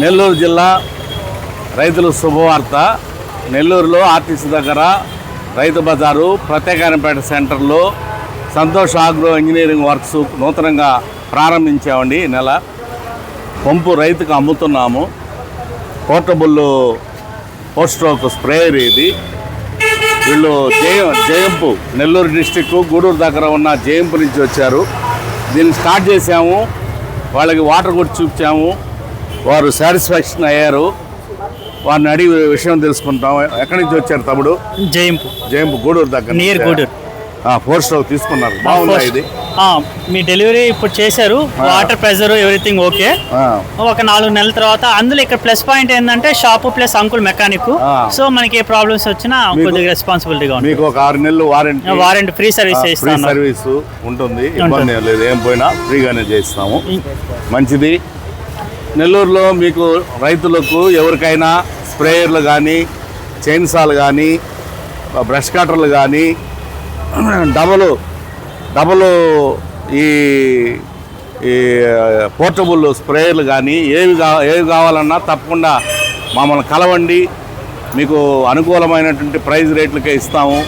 నెల్లూరు జిల్లా రైతులకు శుభవార్త. నెల్లూరులో ఆర్టీసీ దగ్గర రైతు బజారు ప్రత్యేకాయనపేట సెంటర్లో సంతోష్ ఆగ్రో ఇంజనీరింగ్ వర్క్స్ నూతనంగా ప్రారంభించామండి. ఈ నెల పంపు రైతుకు అమ్ముతున్నాము. పోర్టబుల్ పోస్ట్ స్ట్రోక్ స్ప్రేయర్ ఇది. వీళ్ళు జయంపు నెల్లూరు డిస్టిక్ గూడూరు దగ్గర ఉన్న జయంపు నుంచి వచ్చారు. దీన్ని స్టార్ట్ చేసాము. వాళ్ళకి వాటర్ కొట్టి చూపించాము. వారు సాటిస్ఫాక్షన్ అయ్యారు. వారిని అడిగి విషయం తెలుసుకుంటాం. ఎక్కడి నుంచి వచ్చారు తమ్ముడు? జయంపు గూడూరు దగ్గర, నియర్ గూడూరు. ఫోర్ స్ట్రోక్ తీసుకున్నారు. బాగుందా ఇది? మీ డెలివరీ ఇప్పుడు చేశారు. Water pressure everything okay. ఒక 4 నెలల తర్వాత అందులో ఇక్కడ ప్లస్ పాయింట్ ఏంటంటే shop plus uncle mechanic. So మనకి ఏ ప్రాబ్లమ్స్ వచ్చినా కొద్దిగా రెస్పాన్సిబిలిటీగా ఉంటుంది. మీకు ఒక 6 నెలలు వారంటీ ఫ్రీ సర్వీస్ సర్వీస్ ఉంటుంది. ఇబ్బంది ఏం లేదు. ఏం పోయినా ఫ్రీగానే చేస్తాము. మంచిది. నెల్లూరులో మీకు రైతులకు ఎవరికైనా స్ప్రేయర్లు కానీ, చైన్సాలు కానీ, బ్రష్ కట్టర్లు కానీ, డబుల్ ఈ పోర్టబుల్ స్ప్రేయర్లు కానీ ఏవి కావాలన్నా తప్పకుండా మమ్మల్ని కలవండి. మీకు అనుకూలమైనటువంటి ప్రైస్ రేట్లకే ఇస్తాము.